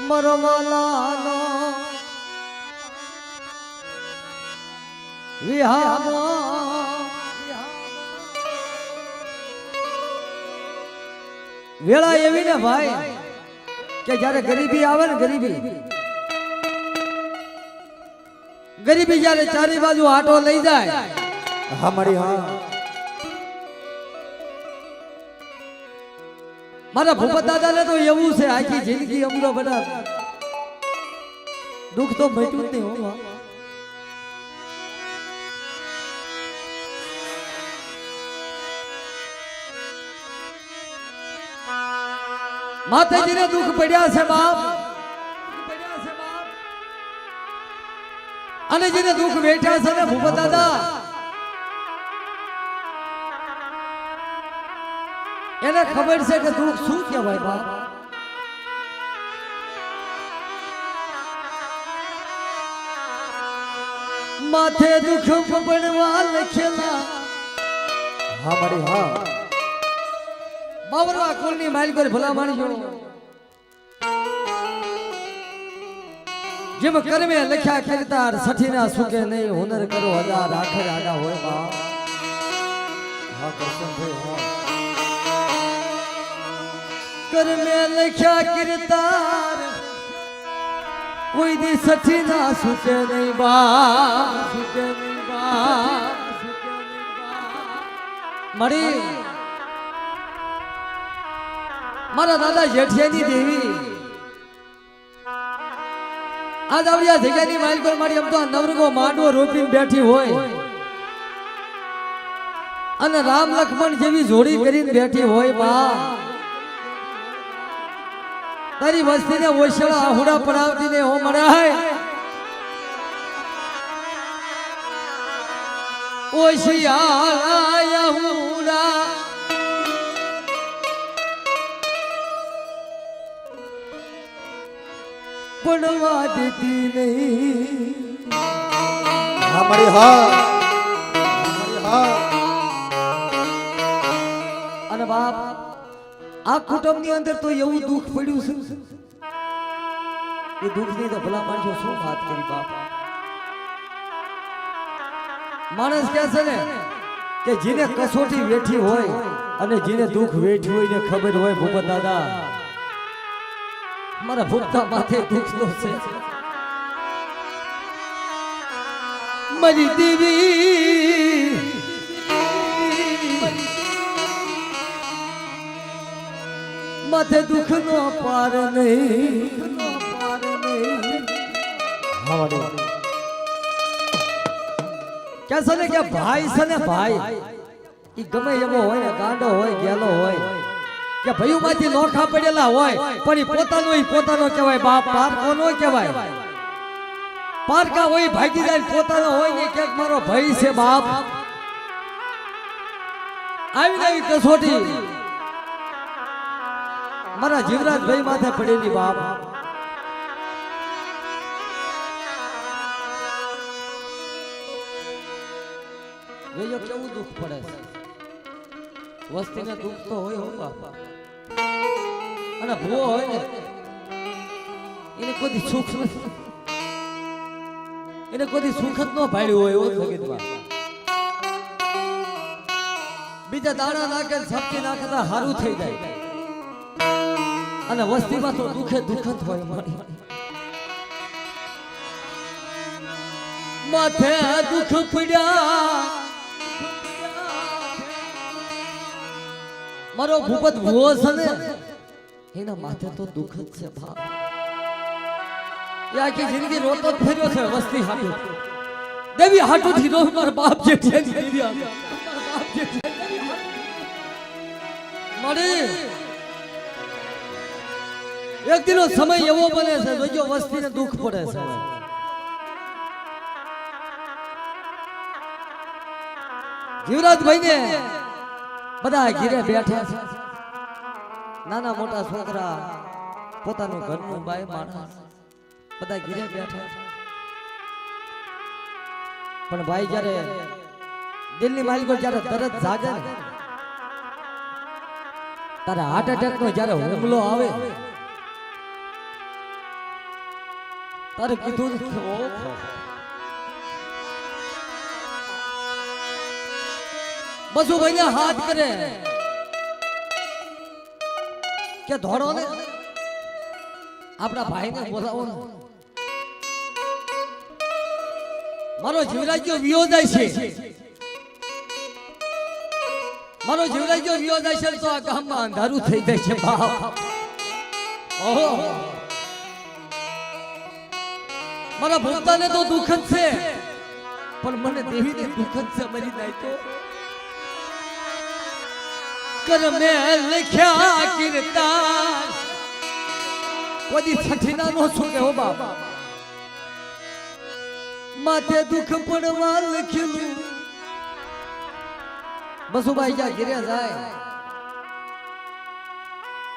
મરમલાનો વિહામો વેળા એવી ને ભાઈ કે જ્યારે ગરીબી આવે ને ગરીબી જ્યારે ચારે બાજુ આટો લઈ જાય હમારી હા મારા ભૂપત દાદાને તો એવું છે આખી જિંદગી અમરો બધા દુઃખ તો મટ્યું જ નહીં હો માતાજીને દુઃખ પડ્યા છે બાપ અને જેને દુઃખ વેઠ્યા છે ને ભૂપત દાદા એને ખબર છે કે દુઃખ શું કહેવાય બાપ માથે દુઃખ પડવા લખેલા હમારી હા બાવરવા કુળની માલ કરી ભલા માણજો જેમ કર્મે લખ્યા કરતા સઠીના સુકે નહીં હુનર કરો હજાર આખર આડા હોય બાપ હા કરશનભાઈ હા કર્મે લખ્યા કરતા કોઈ દી સઠીના સુકે નહીં બા સુકે નહીં બા મળી મારા દાદા જેઠિયાની દેવી આજ આવડિયા જગ્યાની માઇલ પર મારી આમ તો નવરગો માંડવો રોપીને બેઠી હોય અને રામ લક્ષ્મણ જેવી જોડી કરીને બેઠી હોય બા તારી વસ્તીને ઓશળા આહુડા પડાવતી ને હો મળાય ઓશિયા આહુડા પડવા દેતી નહીં હમારી હા અને બાપ આ કુટુંબની અંદર તો એવું દુઃખ પડ્યું છે એ દુઃખની તો ભલા માણસો શું વાત કરી બાપ માણસ કહે છે ને કે જેને કસોટી વેઠી હોય અને જેને દુઃખ વેઠ્યું હોય ને ખબર હોય ભૂપત દાદા મારા ભૂપતા માથે દુઃખ નો છે મારી દેવી માથે દુઃખ નો પાર નહીં કે છે ને કે ભાઈ છે ને ભાઈ એ ગમે એવો હોય ને ગાંડો હોય ગેલો હોય કે ભયું માંથી નોખા પડેલા હોય પણ એ પોતાનો કહેવાય બાપ પારકો નો કહેવાય પારકા હોય ભાગીદાર પોતાનો હોય ને ક્યાંક મારો ભાઈ છે બાપ આવી કસોટી મારા જીવરાજ ભાઈ માથે પડેલી બાપ જોજો કેવું દુઃખ પડે છે વસ્તીને દુઃખ તો હોય હો બાપા અને ભૂવો હોય ને એને કોઈ સુખ નથી એને કોઈ સુખ જ ન ભાડ્યું હોય એવો સગીતમાં બીજા દાણા નાખે સબ્જી નાખતા હારું થઈ જાય અને વસ્તીમાં તો દુઃખે દુઃખ જ હોય માથે દુઃખ પડ્યા મારો ભૂપત ભૂવો છે ને એના માથે તો દુઃખ જ છે બાપ એ આખી જિંદગી રોતો જ ફર્યો છે વસ્તી હાટુ દેવી હાટુ થી રો મારા બાપ જે છે મળી એક દિનો સમય એવો બને છે જોજો વસ્તીને દુઃખ પડે છે જીવરાજભાઈ ને બધા ઘીરે બેઠા છે નાના મોટા છોકરા પોતાનું ઘરનું બાય માણસ બધા ઘીરે બેઠા છે પણ ભાઈ જ્યારે દિલની માલિકો જ્યારે તરત જાગે ને તારે હાર્ટ એટેક નો જ્યારે હુમલો આવે તારે કીધું ને કે ઓહો. બધું ભાઈને હાથ કરે કે ધોળો ને આપણા ભાઈને બોલાવો ને. મારો જીવરાજ્યો વિયો જાય છે, મારો જીવરાજ્યો વિયો જાય છે તો આ ગામમાં અંધારું થઈ જાય છે બાપ. ઓહો, મારા ભૂતાને તો દુઃખ જ છે, પણ મને દેવીને દુઃખ જ છે. મરી જાય તો કર મે લખ્યા કીર્તન કોઈ છઠીના નો છું કે હો બાબા. માથે દુઃખ પડવા લખેલું. બસુભાઈ જા ઘેરે જાય,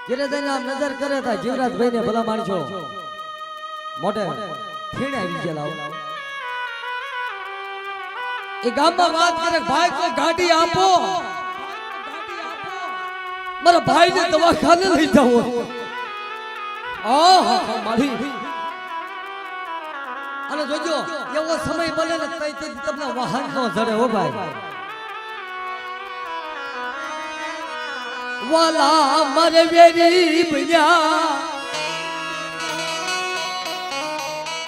ઘેરે જઈને આમ નજર કરે તા જીવરાજભાઈ ને ભલા માણસો મોટે ફેણ આવી ગયેલા. એ ગામમાં વાત કરે ભાઈ કોઈ ગાડી આપો, મારા ભાઈ ને દવાખાને લઈ જાઓ. મારી અને જોજો એવો સમય બને ને તઈ તમને વાહન નો જડે હો ભાઈ. વાલા મારે વેરી બન્યા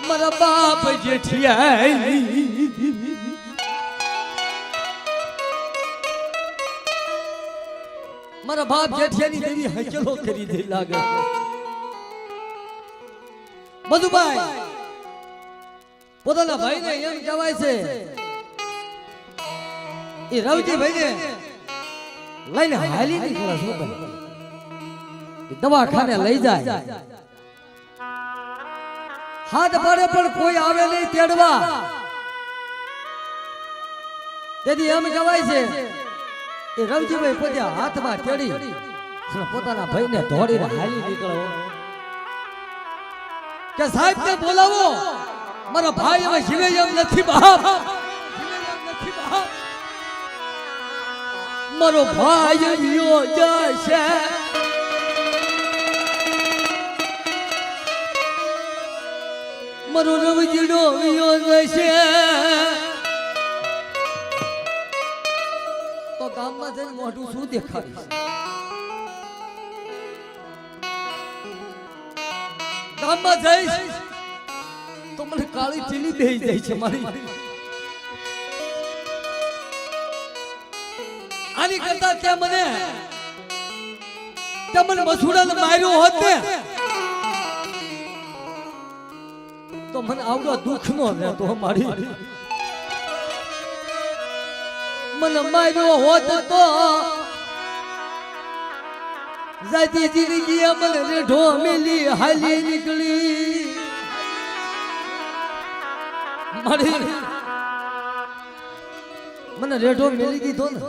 મારા બાપ જેઠિયા. મારા બાપ જેઠિયાની દેવી હચલો કરી દે લાગે. મધુભાઈ પોતાના ભાઈને એમ કહેવાય છે એ રવજી ભાઈને લઈને હાલી નીકળે છે ભાઈ. દવાખાને લઈ જાય, હાથ પાડે પણ કોઈ આવે નહીં તેડવા. તેથી એમ કહેવાય છે એ રવજીભાઈ પોતે હાથમાં તેડી અને પોતાના ભાઈને દોડીને હાલી નીકળો કે સાહેબ ને બોલાવો, મારા ભાઈ હવે જીવે એમ નથી બાપ, મારો ભાઈ વિયો જશે. મારો રવજીડો વિયો જશે. તો ગામમાં જઈને મોઢું શું દેખાડીશ? ગામમાં જઈશ તો મને કાળી ચીલી બેહી જાય છે મારી. આની કરતા તે મને મસુડાને માર્યો હોત ને તો મને આવડો દુઃખ નો રહેતો મારી. મને માર્યો હોત તો જાતી જિંદગી મને રેઢો મેલી હાલી નીકળી મારી. મને રેઢો મેલી દીધો ને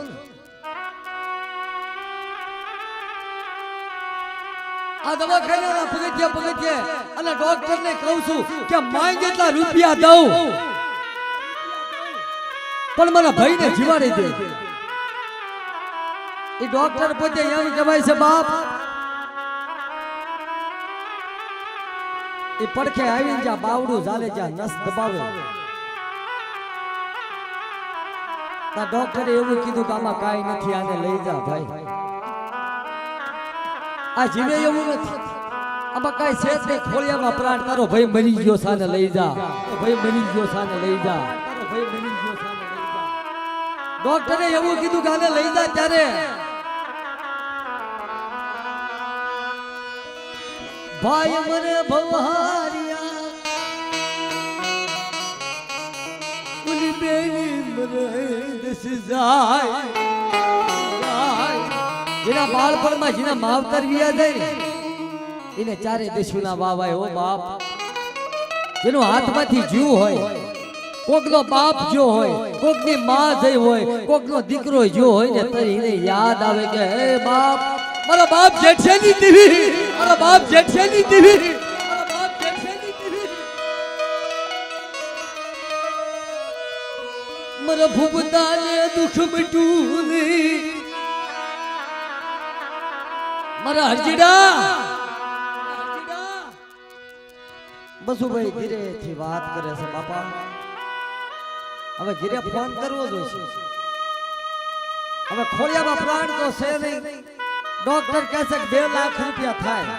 આ દવાખાના પગથિયે અને ડોક્ટર ને કહું છું કે માંગ એટલા રૂપિયા દઉં પણ મને ભાઈને જીવાડી દે. એ ડોક્ટર પોતે એમ કહેવાય છે બાપ એ પડખે આવીને જ્યાં બાવડું ચાલે જ્યાં નસ દબાવે ત્યાં ડોક્ટરે એવું કીધું કે આમાં કાંઈ નથી, આને લઈ જા ભાઈ. આ જીવે એવું નથી, આમાં કાંઈ છે જ નહીં. ખોળિયામાં પ્રાણ તારો ભાઈ મરી ગયો સાને લઈ જા, ભાઈ મરી ગયો સાને લઈ જા, ભાઈ મરી ગયો સાને લઈ જા. ડોક્ટરે એવું કીધું કે આને લઈ જા. ત્યારે ભાઈ મને ભવહારિયા ઉની બેની મને દસ જાય. જેના બાળપણમાં જેના માવતર વિયા જાય એને ચારે દેશુના વાવાય હો બાપ. જેનો હાથમાંથી જીવ હોય, કોકનો બાપ જો હોય, કોકની માં જઈ હોય, કોકનો દીકરો જો હોય ને તો એને યાદ આવે કે હે બાપ, મારા બાપ જેઠિયાની દીવી, મારા બાપ જેઠિયાની દીવી, મારા બાપ જેઠિયાની દીવી. મારા ભૂપતાને દુઃખ મટ્યું નહીં, મારા હરજીડા બસુભાઈ ધીરેથી વાત કરે છે બાપા. હવે ઘીરે ફોન કરવો જોઈશે. હવે ખોડિયામાં પ્રાણ તો છે નહીં. ડોક્ટર કહે છે કે 2 લાખ રૂપિયા થાય.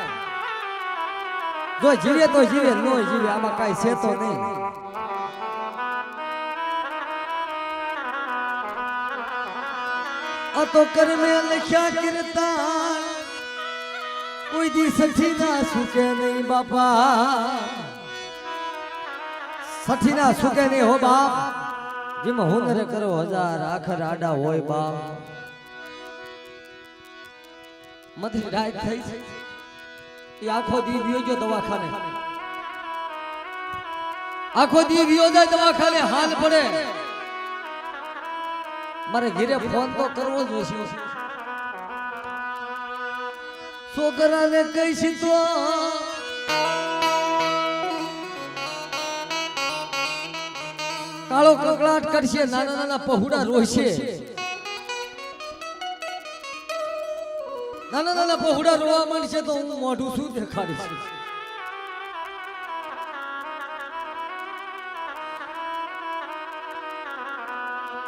જો જીવે તો જીવે, ન જીવે આમાં કાંઈ છે તો નહીં. આ તો કર્મે લખ્યા કીર્તન, કોઈ દી સઠી ના સુકે નહીં બાપા. સઠી ના સુકે નહીં હો બાપ. જેમ હુનર કરો 1000 આખર આડા હોય બાપ. મધી રાત થઈ છે એ આખો દી વિયો ગયો દવાખાને. આખો દી વિયો જાય દવાખાને, હાલ પડે. મારે ઘરે ફોન તો કરવો જ જોઈશે. છોકરાને કહીશ તો કાળો કકળાટ કરશે, નાના નાના પહોળા રોશે. નાના નાના પહોળા રોવા માંડશે તો હું મોઢું શું દેખાડીશ.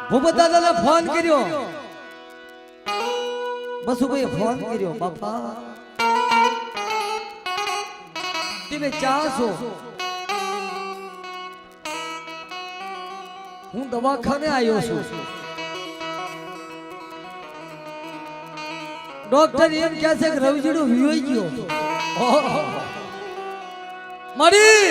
ભૂપત દાદાને ફોન કર્યો. બસુભાઈ ફોન કર્યો. બાપા તમે ક્યાં છો? હું દવાખાને આવ્યો છું. ડોક્ટર એમ કહે છે કે રવજીડો વિયોઈ ગયો. મારી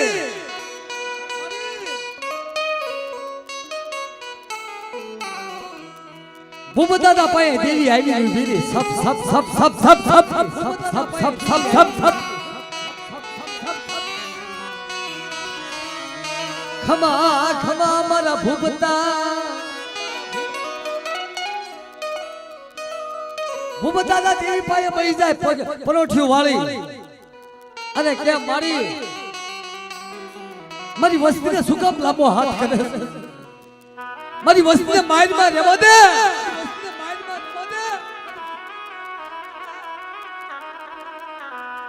ભૂપત દાદા પાસે દેવી આવી ઉભી રહી. સપ સપ સપ સપ સપ સપ સપ સપ સપ સપ. ખમા ખમા મારા ભૂપતા. ભૂપત દાદા દેવી પાસે બેસી જાય પરોઠિયું વાળી અને કે મારી વસ્તીને શું કામ લાંબો હાથ કરે છે? મારી વસ્તીને માઇન્ડમાં રહેવા દે.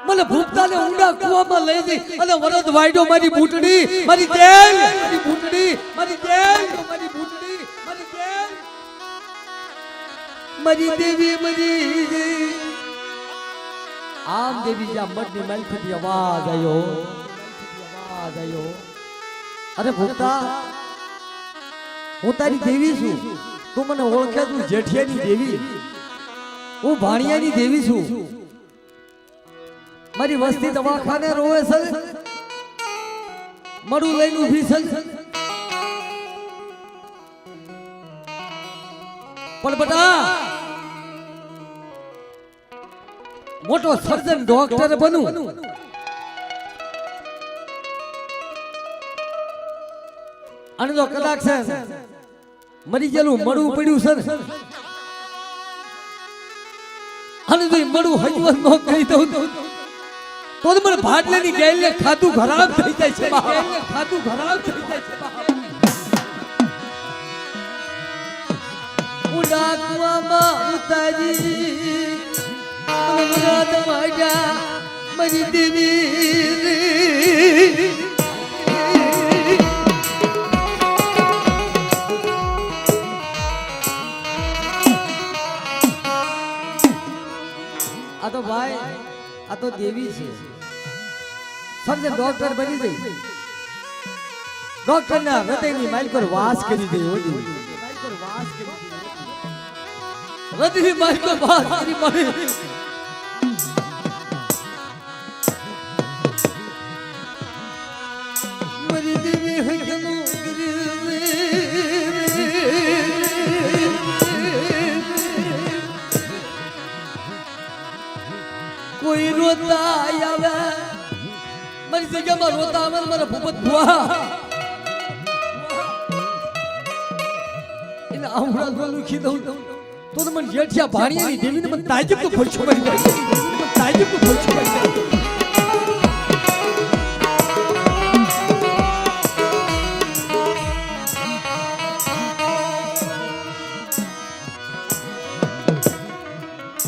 મને ભૂપતાને ઊંડા કૂવામાં લઈ જઈ અને વરદ વાયડો મારી બૂટડી, મારી જેલ, મારી બૂટડી, મારી જેલ, મારી બૂટડી, મારી જેલ, મારી દેવી મરી. આમ દેવી જા મડની મલખતી અવાજ આવ્યો. અરે ભૂપતા, હું તારી દેવી છું. તું મને ઓળખે? તું જેઠિયાની દેવી, હું ભાણિયાની દેવી છું. મારી વસ્તી દવાખાને રોવે છે, મળું લઈને ઊભી છે. પણ બટા મોટો સર્જન ડોક્ટર બનું અને જો કદાચ છે મરી ગયેલું મળવું પડ્યું છે અને જો મળવું હજવત ન કરી દઉં તો મને ભાટલેની ગેલને ખાતું ખરાબ થઈ જાય છે. ખાતું ખરાબ થઈ જાય છે. ઉડા કુવામાં ઉતારી મુરાદ માજા મારી દેવી. આ તો ભાઈ, આ તો દેવી છે. સમજે ડોક્ટર બની ગઈ. ડોક્ટર ના હૃદયની માઇલ પર વાસ કરી દઈ. હૃદયની માઇલ પર વાસ કરી મળી. મારી દેવી હકનું કોઈ રોતા આવે મારી જગ્યામાં રોતા આવે મારા ભૂપત ભુવા એને આવડા લુખી દઉં તો મને જેઠિયા ભાણિયાની દેવીને મને તાજબ તો ખોલછો મરી જાય. તાજબ તો ખોલછો મરી જાય.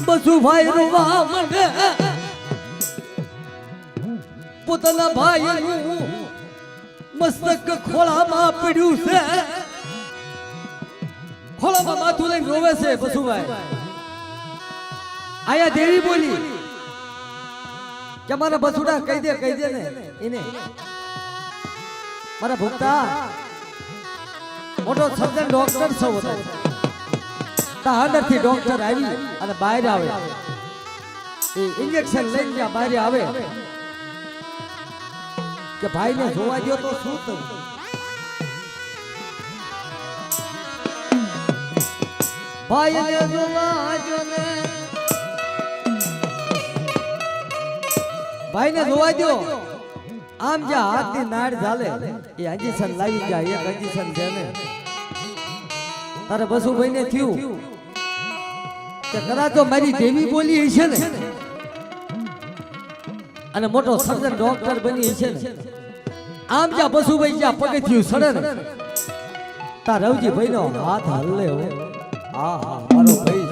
બસુ ભાઈ રોવા મને પોતાના ભાઈ મસ્તક ખોળામાં પડ્યું છે, ખોળામાં માથું લઈને રોવે છે બસુભાઈ. આયા દેવી બોલી કે મારા બસુડા કહી દે ને એને મારા ભક્તા મોટો સર્જન ડોક્ટર છો હતો. તા અંદરથી ડોક્ટર આવી અને બહાર આવે એ ઇન્જેક્શન લઈને જ્યાં બહાર આવે કે ભાઈને જોવા દો તો શું થયું. ભાઈને જોવા દો ને, ભાઈને જોવા દો. આમ જ્યાં હાથની નાડ ચાલે એ ઇન્જેક્શન લાવી જાય. એક ઇન્જેક્શન છે ને તારે બસુભાઈ ને થયું કે કદાચ તો મારી દેવી બોલી છે ને અને મોટો સર્જન ડોક્ટર બની છે ને. આમ જ્યાં બસુભાઈ જ્યાં પગથિયું સડે ને તાર રવજીભાઈ નો હાથ હલ્લે હો. હા હા મારો ભાઈ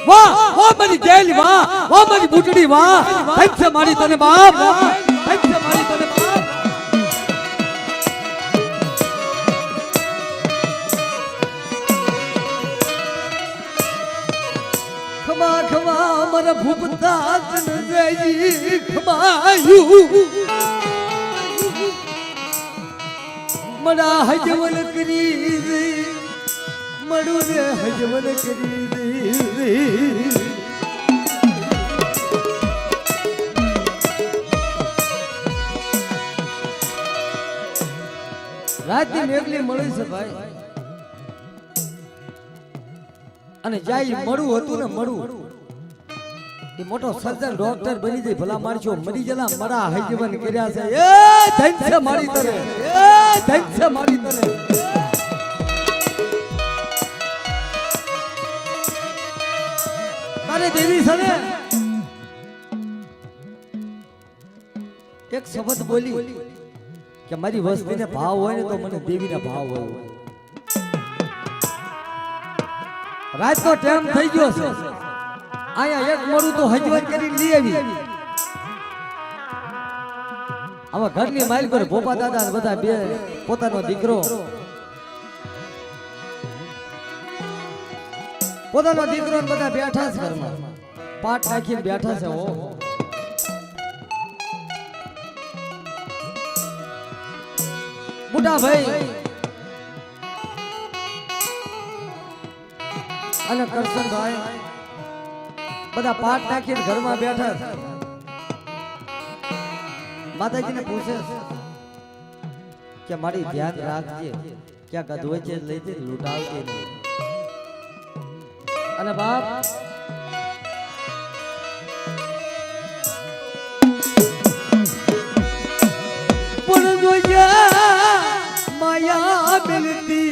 વાહ વાહ મારી જેલી વાહ વાહ મારી બુટડી વાહ. થેન્ક છે મારી તને બાપ, થેન્ક છે મારી તને બાપ. ખમા ખમા મારા ભૂપતા જનજી ખમાયું મડા હજવન કરી દે, મડું રે હજવન કરી દે. રાતની મેઘલી મળી છે ભાઈ અને જાય મળું હતું ને મળું એ મોટો સર્જન ડોક્ટર બની જાય. ભલા મારજો મરી જલા મરા હૈજવન કર્યા છે. એ ધન છે મારી તને, એ ધન છે મારી તને. તારે દેવી છે ને એક શબ્દ બોલી કે મારી વસ્તીને ભાવ હોય ને તો મને દેવીના ભાવ હોય. રાતનો ટાઈમ થઈ ગયો છે, આયા એક મોડું તો હજવન કરી લઈ આવી. આમાં ઘરની માઇલ પર ભોપા દાદા ને બધા બે પોતાનો દીકરો ને બધા બેઠા છે ઘરમાં, પાટ નાખીને બેઠા છે. ઓ મોટા ભાઈ અને કરશનભાઈ બધા પાટ નાખીને ઘરમાં બેઠા. માતાજીને પૂછે કે મારી ધ્યાન રાખજે, ક્યાં ગધોય છે લઈ જઈને લૂંટાવજે નહીં. અને બાપ પણ જોયા માયા મિલતી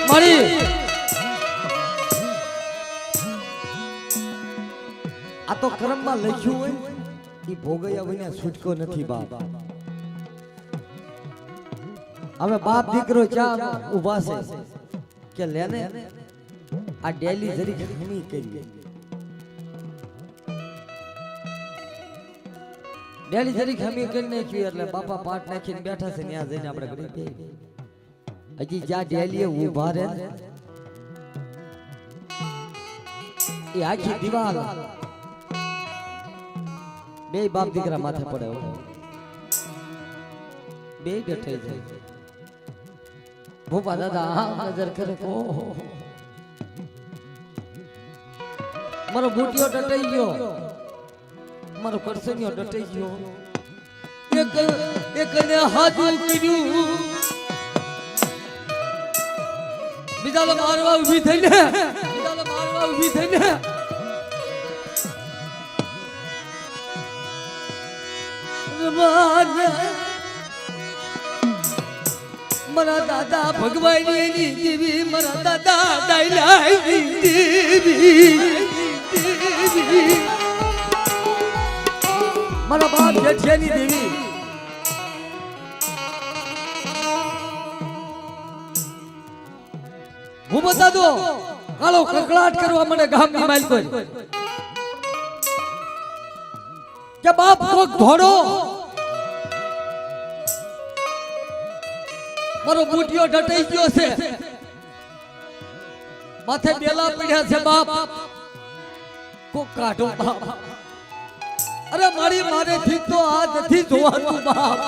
મારી આ તો કર્મમાં લખ્યું હોય એ ભોગવ્યા વિના છૂટકો નથી બાપ. હવે બાપ દીકરો ચા ઉભા છે કે લેને આ ડેલી જરી ખમી કરી, ડેલી જરી ખમી કરી નાખ્યું એટલે બાપા પાટ નાખીને બેઠા છે. ત્યાં જઈને આપણે ગરીબ હજી જ્યાં ડેલી ઉભા રહે એ આખી દિવાલ બે બાપ દીકરા માથે પડે, બે ડઠાઈ જાય. ભોપા દાદા આમ નજર કરે, ઓહો મારો બુટિયો ડટાઈ ગયો, મારો કરસનિયો ડટાઈ ગયો. એકને હાથું કર્યું, બીજાને મારવા ઊભી થઈને મારા દાદા ભગવાનની દેવી, મારા દાદા ડાયલાની દેવી, મારા બાપ જેઠિયાની દેવી. હું બતા દો કાળો કકળાટ કરવા મને ગામની માલ કોઈ કે બાપ કોક ધોડો મારો બુટિયો ડટાઈ ગયો છે, માથે બેલા પડ્યા છે બાપ, કોક કાઢો બાપ. અરે મારી મારેથી તો આ નથી જોવાતું બાપ.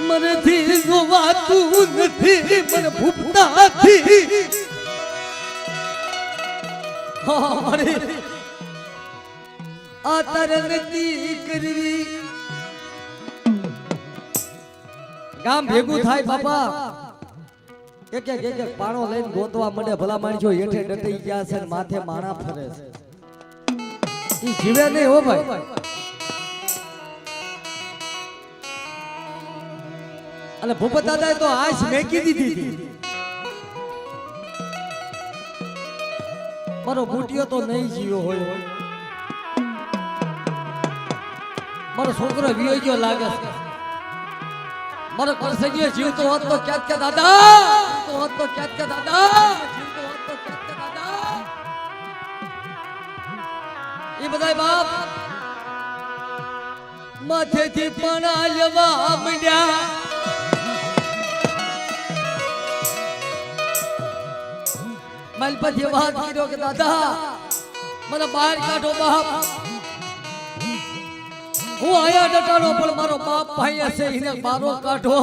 મનેથી જોવાતું નથી, મને ભૂપતાથી આ તારે નથી કરવી. ગામ ભેગું થાય બાપા, એક પાણો લઈને ગોતવા મળે. ભલા માણસો હેઠે ડટાઈ ગયા છે, માથે માણા ફરે છે, ઈ જીવે નહીં હો ભાઈ. અને ભૂપત દાદાએ તો આશ મેકી દીધી. મારો બુટિયો તો નહીં જીવ્યો હોય, મારો છોકરો વિયો ગયો લાગે છે. મારો કરસગીયો જીવતો હોત તો ક્યાંક કે દાદા, જીવતો હોત તો ક્યાંક કે દાદા, જીવતો હોત તો ક્યાંક કે દાદા. એ બધાય બાપ માથેથી પાણા લેવા માંડ્યા. માલપતિ વાત કર્યો કે દાદા મને બહાર કાઢો બાપ. હું આયા ડટાડો પણ મારો બાપ ભાઈ હશે, એને બારો કાઢો.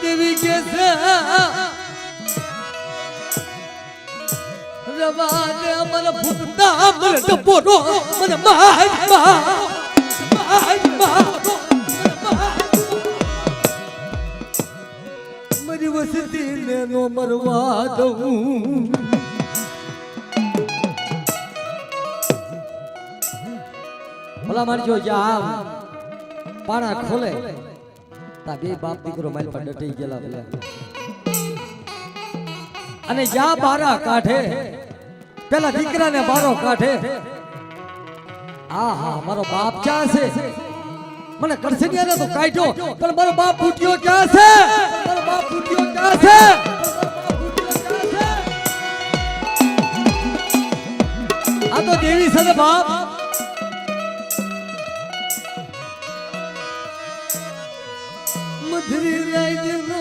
દેવી કે છે રવાને મને ભૂપતા મને ડબોરો મને માર મારી વસતી ને નો મરવા દઉં. ભલા મારજો જ્યાં પાણા ખોલે તા બે બાપ દીકરો મારી પર ડટી ગયેલા ભલે. અને જ્યાં બારા કાઢે પેલા દીકરાને બારો કાઢે. આહા મારો બાપ ક્યાં છે? મને કરસનિયાને તો કાઢ્યો પણ મારો બાપ ફૂટ્યો ક્યાં છે? મારો બાપ ફૂટ્યો ક્યાં છે? આ તો દેવી છે ને બાપ. મધરી રાઈનો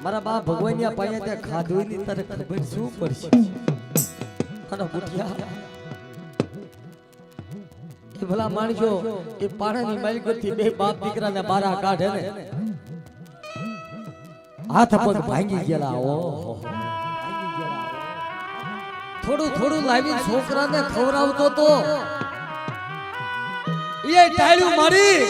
મારા બા ભગવાનના પાયા ત્યાં ખાધું ની તારે ખબર શું પડશે? અને બુટિયા એ ભલા માણજો એ પાણાની માલિકથી બે બાપ દીકરાને બારા કાઢે ને હાથ પગ ભાંગી ગયેલા. ઓહો થોડું થોડું લાવી છોકરાને ખવડાવતો તો એ ટાળ્યું મારી.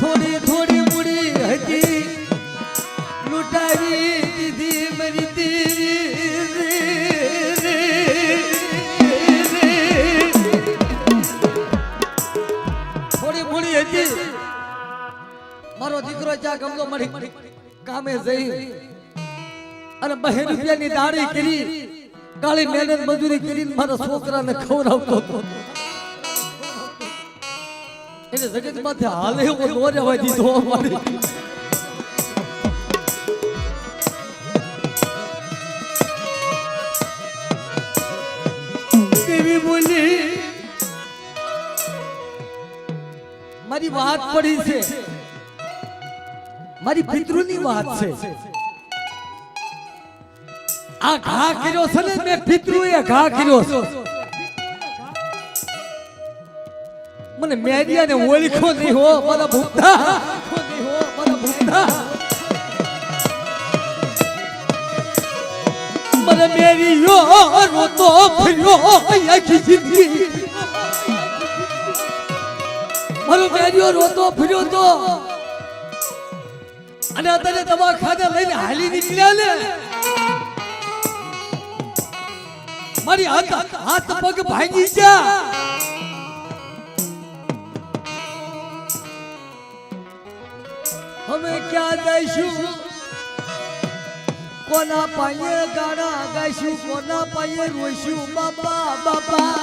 થોડી થોડી મૂડી હતી લૂંટાવી દીધી મારી થોડી મૂડી હતી. મારો દીકરો જ્યાં ગમલો મળી કામે જઈ અને 2 રૂપિયાની દાડી કરી કાળી મહેનત મજૂરી કરીને મારા છોકરાને ખવડાવતો હતો. એને જગત માંથી હાલે એવો નો રહેવા દીધો. અમારી દેવી બોલી મારી વાત પડી છે, મારી પિતૃની વાત છે. આ ઘા કર્યો છે ને મેં પિતૃએ ઘા કર્યો છે. મને મેરિયાને ઓળખો નહીં હો મારા ભૂપતા, મારા ભૂપતા. મને મેરિયો રોતો ફર્યો આખી જિંદગી. મારો મેરિયો રોતો ફર્યો તો અને અત્યારે દવાખાને લઈને હાલી નીકળ્યા ને મારી હાથ પગ ભાંગી ગયા. ગાઈશું કોના પાયે ગાણા ગાઈશું કોના પાયે રોઈશું બાપા બાપા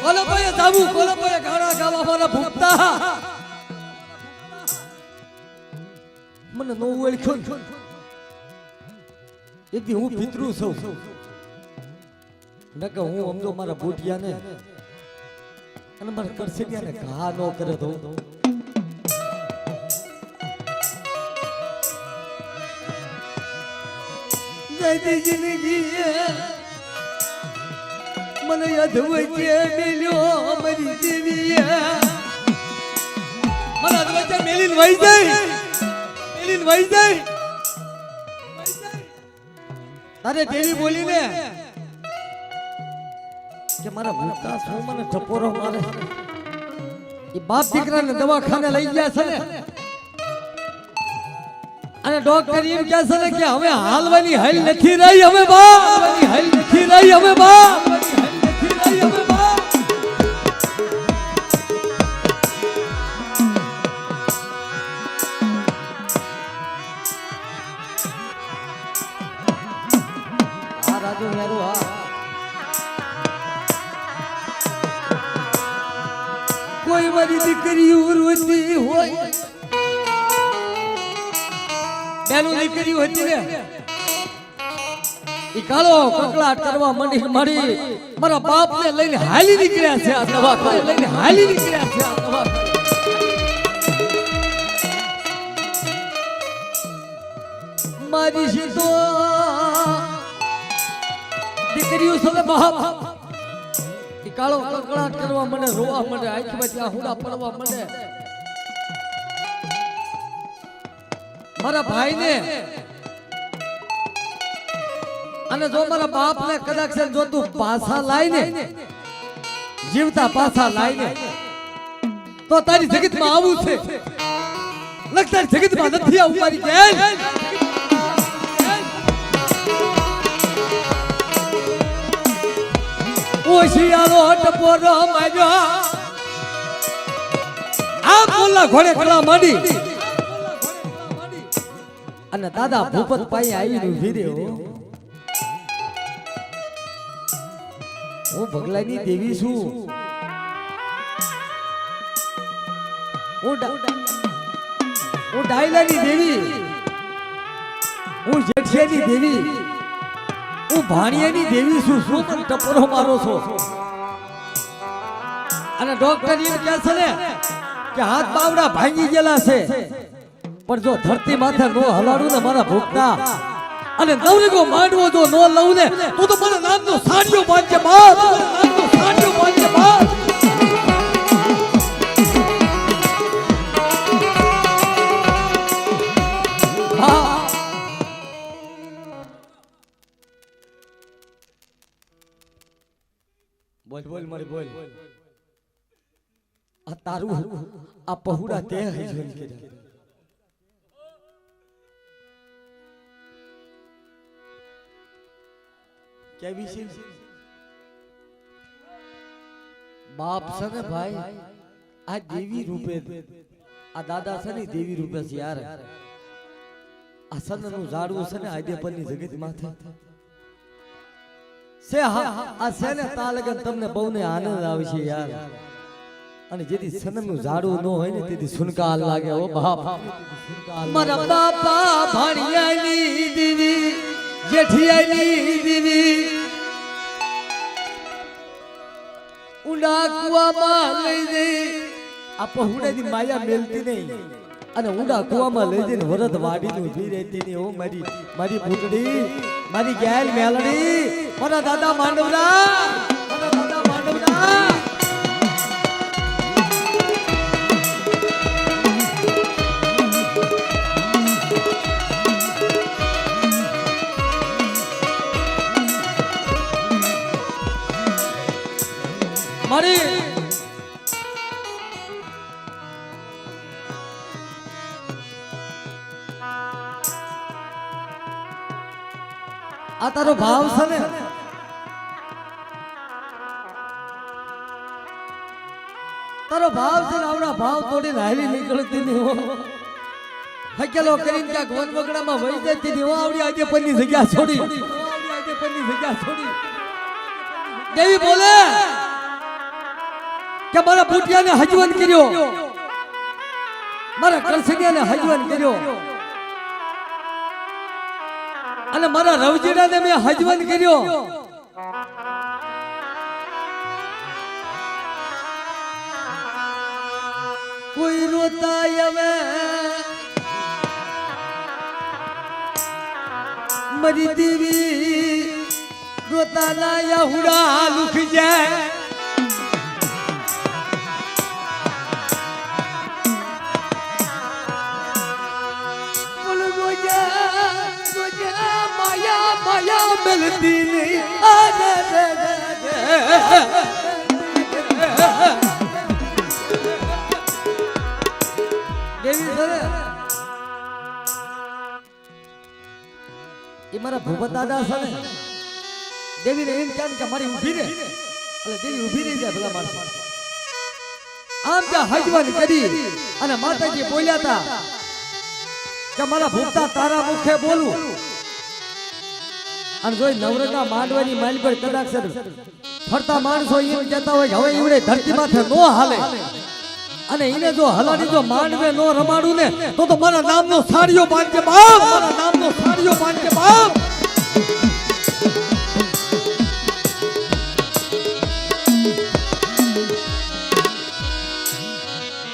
કોના પાયે જાવું કોના પાયે ગાણા ગાવા મારા ભૂખતા મને નો ઓળખ્યો એક દી હું પિતૃ છું નકે હું સમજો મારા બુટિયાને અને મારા કરસેટિયાને ઘા નો કરે તો જયતી જિંદગી મને યાદ હોય કે મેલ્યો અમારી દેવીએ મને યાદ હોય કે મેલીન વહી જાય તારે દેવી બોલીને કે મારા ભૂતા શું મને ટપોરો મારે એ બાપ દીકરાને દવાખાને લઈ ગયા છે ને અને ડોક્ટર એમ કહે છે ને કે હવે હાલવાની હાલ નથી રહી હવે બાપ હાલ નથી રહી હવે બાપ કોઈ મારી દીકરી ઉર્વતી હોય બેનું દીકરી હતી ને ઈ કાળો કકળાટ કરવા માંડી મારી મારા બાપને લઈને હાલી નીકળ્યા છે આ દવાખાને લઈને હાલી નીકળ્યા છે આ દવાખાને મારી સીતો દીકરીઓ સાથે બાપ કાળો કકળાટ કરવા મને રોવા મને આંખમાં ત્યાં હુડા પડવા મને મારા ભાઈને અને જો મારા બાપને કદાચ જો તું પાછા લાઈને જીવતા પાછા લાઈને તો તારી જગતમાં આવું છે લગતા જગતમાં નથી આવું મારી બેન ઓશિયાળો ટપોરો માર્યો આ બોલા ઘોડે કળા માંડી અને દાદા ભૂપત પાઈ આવીને ઊભી રહ્યો હું ભગલાની દેવી છું હું ડાયલાની દેવી હું જેઠિયાની દેવી હું ભાણિયાની દેવી છું શું પણ ટપોરો મારો છો અને ડોક્ટર એમ કહે છે ને કે હાથ બાવડા ભાંગી ગયેલા છે પણ જો ધરતી માથે નો હલાડું ને મારા ભૂખતા અને નવરીગો માંડવો જો નો લઉં ને તો મારા નામનો સાડિયો બાંધજે બાપ નામનો સાડિયો બાંધજે બાપ બોલ બોલ મારી બોલ આ તારું આ પહુડા તે હજન કે કેવી છે બાપ છે ને ભાઈ આ દેવી રૂપે આ દાદા છે ને દેવી રૂપે છે યાર આ સનનું ઝાડવું છે ને આદે પરની જગત માથે સે આ છે ને તાલગન તમને બહુને આનંદ આવશે યાર અને જેથી સનમનું ઝાડું ન હોય ને તેથી સુનકાલ લાગે ઓ બાપ મારા બાપા ભાણિયાની દેવી જેઠિયાની દેવી ઊંડા કુવામાં લઈ જઈ આ પહોળાની માયા મેલતી નહીં અને ઊંડા કુવામાં લઈ જઈને વરદ વાડીનું ઊભી રહેતી નહીં ઓ મારી મારી ભૂતડી મારી ગેલ મેલડી મારા દાદા માંડવરા મારા દાદા માંડવરા મારી આ તારો ભાવ છે ને તારો ભાવ છે ને આવડા ભાવ તોડીને હાલી નીકળતી નહીં હો હકેલો કરીને ત્યાં ગોન બગડામાં વહી જતી નહીં હો આવડી આજે પરની જગ્યા છોડી દેવી બોલે કે મારા બુટિયાને હજવન કર્યો મારા કરસનિયાને હજવન કર્યો અને મારા રવજીડાને મેં હજવન કર્યો કોઈ રોતા હવે મરી દેવી રોતાના યાહુડા લુખી જાય માયા માયા મિલતી નહીં દેવી સર એ મારા ભૂપત દાદા છે ને દેવી ને એમ કે મારી ઊભી રે એટલે દેવી ઊભી રહી જાય ભલા માણસ આમ ત્યાં હજવન કરી અને માતાજી બોલ્યા હતા કે મારા ભૂપતા તારા મુખે બોલું અને જોઈ નવરંગા માંડવાની માઇલ પર કદાચ ફરતા માણસો એમ કહેતા હોય હવે એવડે ધરતી માથે નો હાલે અને એને જો હલાડી જો માંડવે નો રમાડું ને તો મારા નામનો સાડીઓ બાંધજે બાપ મારા નામનો સાડીઓ બાંધજે બાપ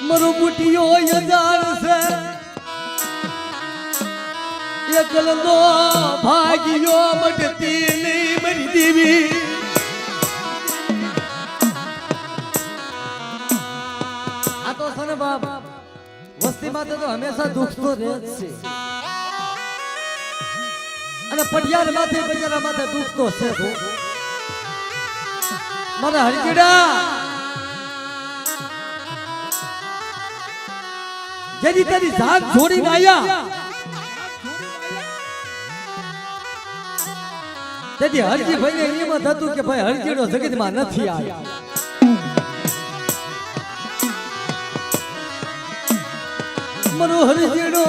મારો બુટિયો યજાર છે એકલ નો ભાગ્યો મટતી નહીં મરી દેવી આ તો સને બાપ વસ્તી માં તો હંમેશા દુઃખ તો રહે જ છે અને પડિયાર માથે બજારા માથે દુઃખ તો છે મારા હરજીડા જેની તારી જાન છોડીને આયા તેથી હરજી ભાઈ ને એમાં થતું કે ભાઈ હરજીડો જગતમાં નથી આવ્યો મનો હરજીડો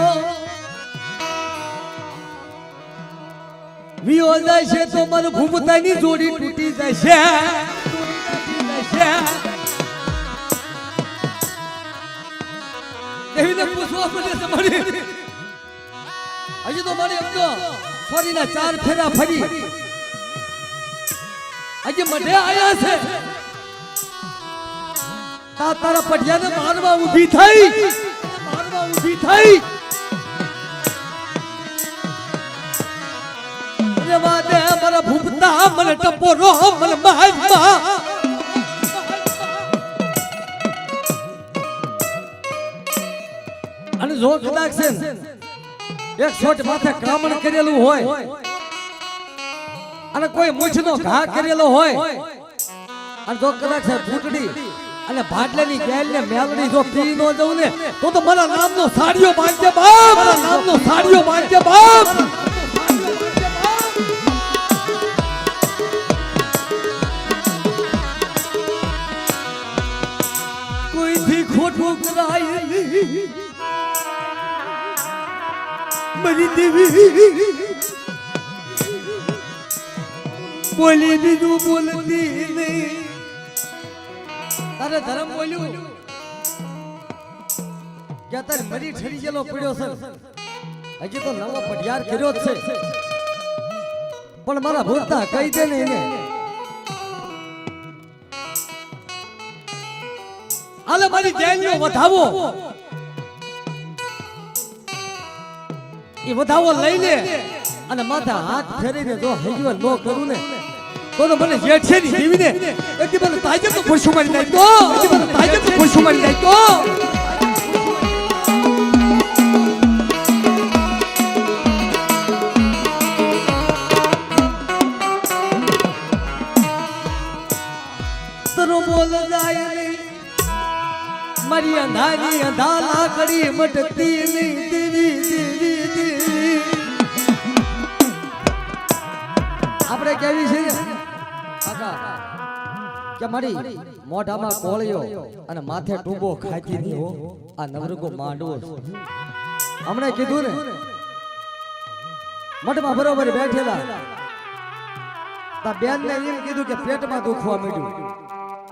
વિયો જાય છે તો મારું ભૂમતાની જોડી તૂટી જાય છે દેવીને પૂછવા પડે તમારી હજી તો મારે એમ તો ફરીના 4 ફેરા ફરી આજે મઢે આયા છે તારા પઢિયાને મારવા ઊભી થઈ રેવા દે મારા ભૂપતા મને ટપોરો મને મારવા અને જો કદાચ છે એક છોટ માથે કામણ કરેલું હોય અને કોઈ મૂછનો ઘા કરેલો હોય અને જો કદાચ ફૂટડી અને ભાટલાની ગેલ ને મેલડી જો પી નો દઉં ને તો મારા નામનો સાડીઓ બાંધજે બાપ મારા નામનો સાડીઓ બાંધજે બાપ કોઈથી ખોટું કરાય મરી દેવી બોલી બીજું બોલતી નહીં તારે ધર્મ બોલ્યું કે તારે મરી ઠરી ગયેલો પડ્યો છે હજી તો નવો પઢિયાર કર્યો જ છે પણ મારા ભૂલતા કહી દે ને એને આલે મારી જેલનો વધાવો એ વધાવો લઈ લે અને માથા હાથ ફેરીને જો હજવન નો કરું ને તો મને જેઠે ની દેવીને એથી મને તાજે તો ખુશું મારી જાય તો એથી મને તાજે તો ખુશું મારી જાય તો તરો બોલ જાય નહીં મારી અંધારી અંધાલા કરી મટતી નહીં દેવી આપણે કેવી છે કાકા કે મારી મોઢામાં કોળિયો અને માથે ટૂંબો ખાતી નહીં હો આ નવરગો માંડવો છે. હમણે કીધું ને મઠમાં બરોબર બેઠેલા તા બેન ને એમ કીધું કે પેટમાં દુખવા માંડ્યું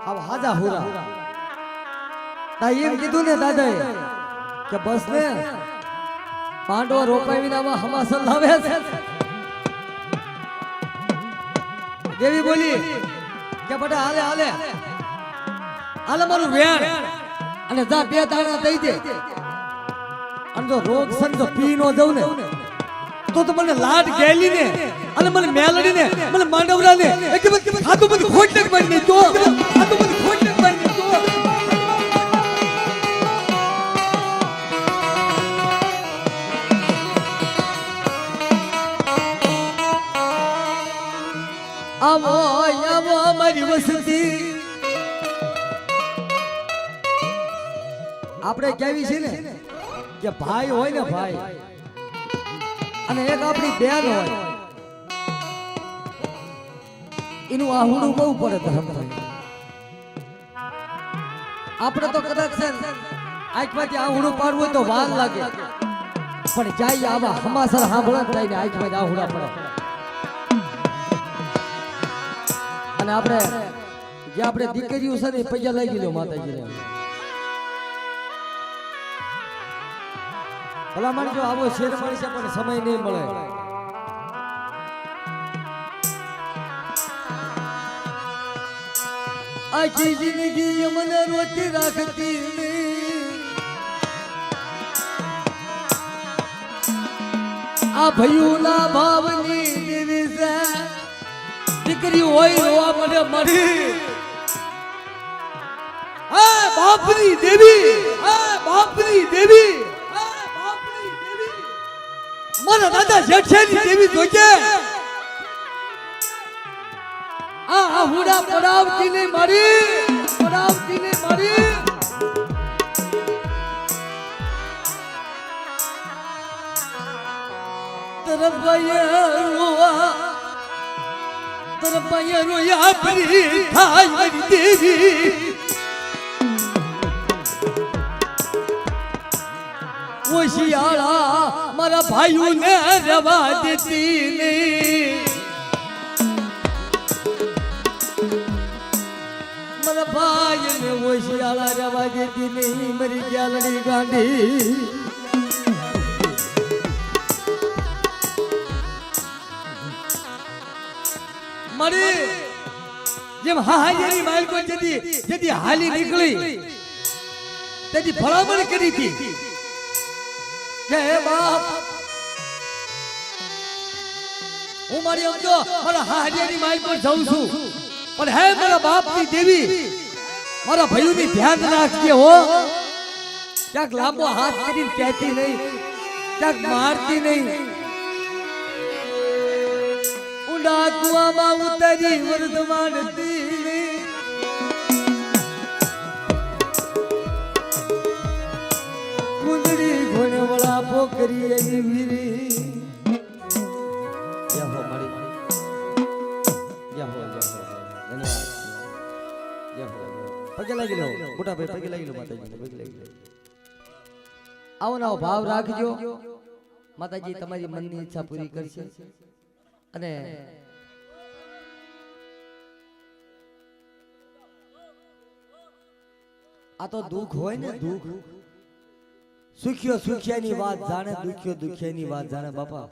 આવ હાજા હુરા તા એમ કીધું ને દાદાએ કે બસ ને પાંડવો રોપાવીને આમાં હમાસર લાવે છે. દેવી બોલી કે બટા હાલે હાલે હાલે મારું વેણ અને જા બે દાણા દઈ દે અને જો રોગ સન જો પી નો જઉં ને તો મને લાડ ગેલી ને અને મને મેલડી ને મને માંડવરા ને એક આ તો મને ખોટ લગ પડી નહીં તો આ તો મને ખોટ લગ પડી નહીં તો આવો આવો અમારી વસતી આપણે કેવી છે ને કે ભાઈ હોય ને ભાઈ અને એક આપણી બેન હોય એનું આહુડું બહુ પડે ધર્મભાઈ. આપણે તો કદાચ છે આંખમાંથી આહુડું પાડવું હોય તો વાર લાગે પણ જાય આવા હમાસર સાંભળે જાય ને આંખમાંથી આહુડા પડે. અને આપણે જે આપણે દીકરીઓ છે ને પૈસા લઈ ગયેલો માતાજીને ભલામણ જો આવો શેર મળશે પણ સમય નહીં મળે. આખી જિંદગી મને રોતી રાખતી આ ભયુના ભાવની દેવી છે દીકરી હોય રોવા મને મળી આ બાપની દેવી મારા દાદા જેઠેની દેવી જોજે આ હુડા પડાવતી ને મારી તરફાય રોયા પરી થાય મારી દેવી ઓશિયાળા મારા ભાઈઓને રવા દેતી નહીં મારા ભાઈને ઓશિયાળા રવા દેતી નહીં મારી ગ્યાલડી ગાંડી મારી જેમ હાહાની માલકો જેથી હાલી નીકળી તેથી ભલામણ કરી હતી કે હે બાપ હું મારી સમજો મારા હાહાની માલકો જાઉં છું પણ હે મારા બાપની દેવી મારા ભાઈઓની ધ્યાન રાખજે હો ક્યાંક લાંબો હાથ કરીને કહેતી નહીં ક્યાંક મારતી નહીં ડાકુઆમાં ઉતરી વર્ધમાન કુંદડી ઘોણવળા પોકરી એવી વીરી જય હો મારી જય હો ધન્યવાદ જય હો પગે લાગી લો મોટા ભાઈ પગે લાગી લો માતાજીને પગે લાગી લો આવો નવો ભાવ રાખજો માતાજી તમારી મનની ઈચ્છા પૂરી કરશે અને આ તો દુઃખ હોય ને દુઃખ સુખ્યો સુખ્યાની વાત જાણે દુખ્યો દુખ્યાની વાત જાણે બાપા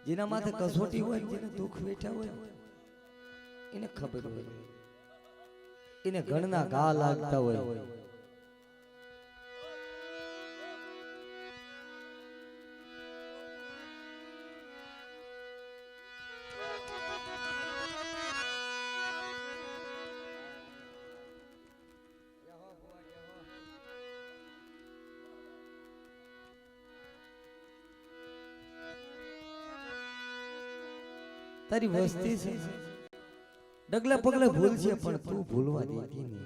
જેના માથે કસોટી હોય જેને દુઃખ બેઠા હોય એને ખબર હોય એને ઘણના ઘા લાગતા હોય તારી વસ્તી છે ડગલે પગલે ભૂલ છે પણ તું ભૂલવા દેતી નહીં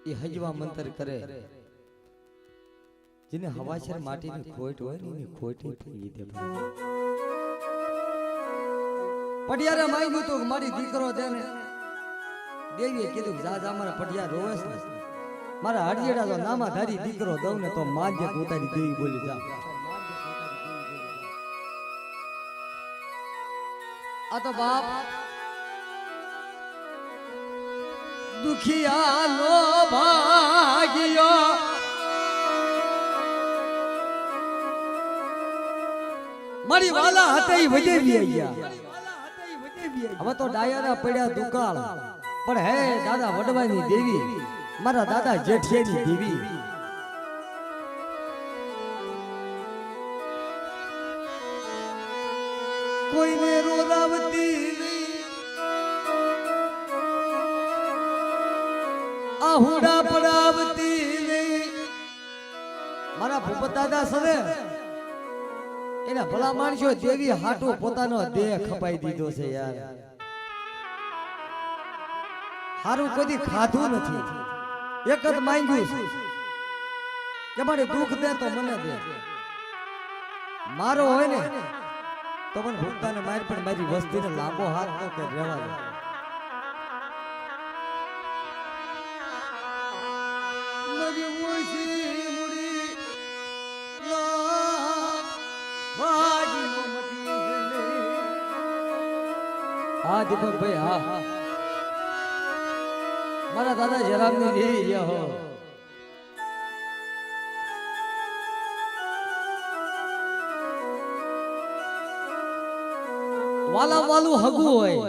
એ હજવા મંતર કરે જેને હવાસર માટીની ખોટ હોય ને એની ખોટી ફેરવી દે પટિયારે માંગ્યું તું કે મારી દીકરો છે ને દેવીએ કીધું કે જા મારા પટિયા રોવે છે ને મારા હરિયેડા તો નામા ધારી દીકરો દઉં ને તો માજે ઉતારી દેવી બોલી જા આ તો બાપ દુખિયા નો ભાગ્યો મારી વાલા હતા ઈ વજેવી ગયા હવે તો ડાયરા પડ્યા દુકાળ પણ હે દાદા વડવાની દેવી મારા દાદા જેઠિયાની દેવી કોઈને રોરાવતી આહુડા પડાવતી નહીં મારા ભૂપત દાદા સરે એના ભલા માણસો દેવી હાટો પોતાનો દેહ ખપાઈ દીધો છે યાર હારું કોઈ ખાધું નથી એક જ માંગ્યું કે મારે દુઃખ દે તો મને દે મારો હોય ને તો મને ભૂપતાને માર પણ મારી વસ્તીને લાંબો હાથ તો કે રહેવા દે મારી ઓછી મુડી હા દીપકભાઈ હા મારા દાદા જરામની દેવી ગયા હો વાલા વાલું હગું હોય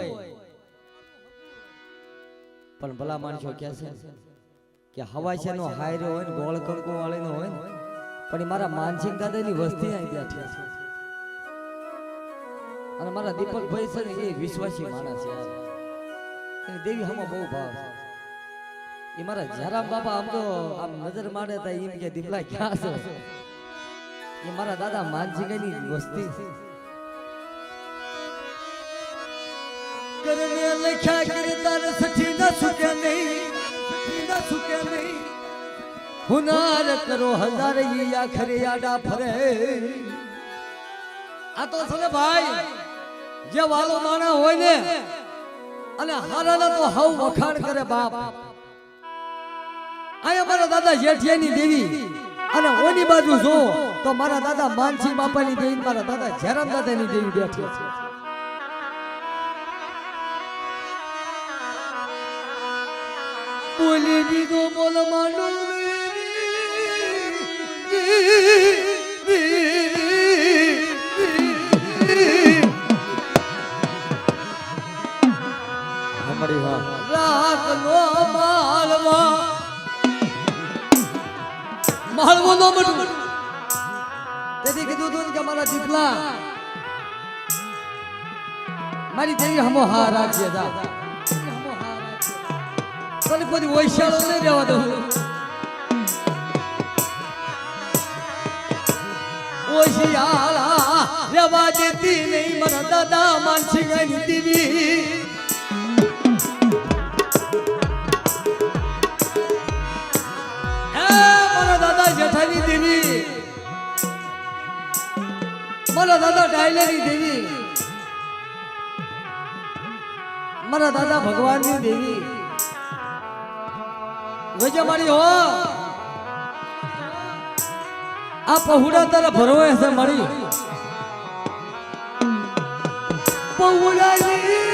પણ ભલા માણસો કે છે કે હવાશે નો હાયરો હોય ને ગોળ કંકુ વાળીનો હોય ને પણ મારા માનસિંહ દાદાની વસ્તી અહીં બેઠી છે અને મારા દીપકભાઈ છે ને એ વિશ્વાસી માણસ છે એને દેવી હમો બહુ ભાવ છે એ મારા જરામ બાપા આમ તો આમ નજર મારે તા એમ કે દીપલા ક્યાં છો એ મારા દાદા માનસિંહની વસ્તી છે કરને લખ્યા કિરદાર સઠી ન સુકે નહીં હુનાર કરો હજાર ઈ આખરે આડા ફરે આ તો છે ભાઈ જે વાલો માણા હોય ને અને હારાના તો હાવ વખાણ કરે બાપ આયા મારા દાદા જેઠિયાની દેવી અને ઓની બાજુ જો તો મારા દાદા માનસિંહ બાપાની દેવી મારા દાદા જયરામ દાદાની દેવી બેઠી છે બોલી દીધો બોલ માંડો રાત નો માળવો નો મટું તેથી કીધું તું કે મારા દીપલા મારી દેવી હમો હા રાખજે જા તને કોઈ વૈશાળો નહીં રહેવા દઉં ઓશિયાળા રહેવા દેતી નહીં મારા દાદા માનસિંહની દેવી મારા દાદા જેઠાની દેવી મારા દાદા ડાયલેની દેવી મારા દાદા ભગવાનની દેવી વજે મારી હો આ પहुડા તારા ભરોએ છે મારી પहुડાની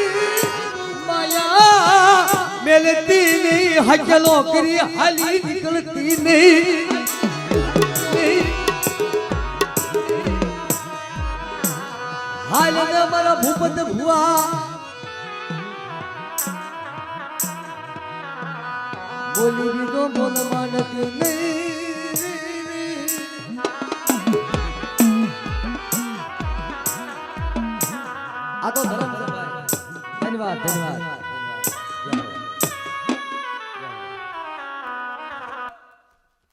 માયા મેલતી નહીં હકેલો કરી હાલી નીકળતી નહીં હાલ ને મારા ભૂપત ભુવા બોલી દીધો બોલ માનતી નહીં આ તો ધર્મ છે ભાઈ ધન્યવાદ ધન્યવાદ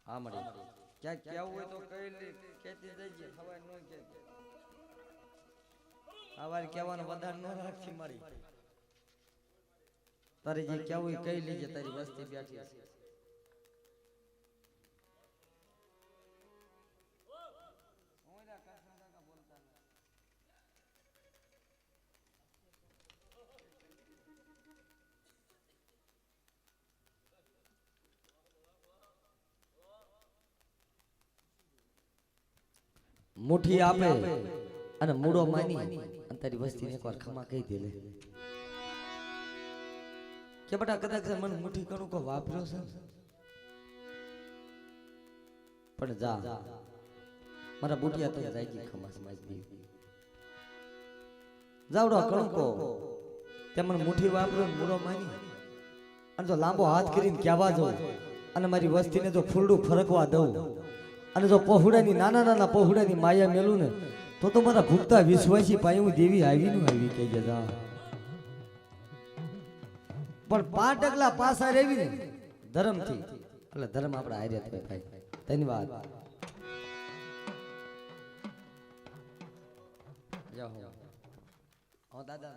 આ મળી ક્યાં કેવું હોય તો કઈ લે કેતી જઈએ ખબર ન કે આવાર કહેવાનું વધારે ન રાખી મારી તારે જે કેવું કઈ લીજે તારી વસ્તી બેઠી છે મુઠ્ઠી આપે અને મૂડો માની અને તારી વસ્તીને એકવાર ખમા કહી દે લે કે બેટા કદાચ મને મુઠ્ઠી કરું કો વાપર્યો છે પણ જા મારા બુટિયા તને જાગી ખમાસ માગી જાવડો કણકો તે મને મુઠ્ઠી વાપર્યો ને મૂડો માની અને જો લાંબો હાથ કરીને કહેવા જાઉં અને મારી વસ્તીને જો ફૂલડું ફરકવા દઉં અને જો પહોળાની નાના નાના પહોળાની માયા મેલું ને તો મારા ભૂખતા વિશ્વાસી પાયું દેવી આવી નું આવી કહી જતા પણ 5 ડગલા પાછા રેવી ને ધર્મથી એટલે ધર્મ આપણા હારે થાય ભાઈ ધન્યવાદ જાઓ દાદા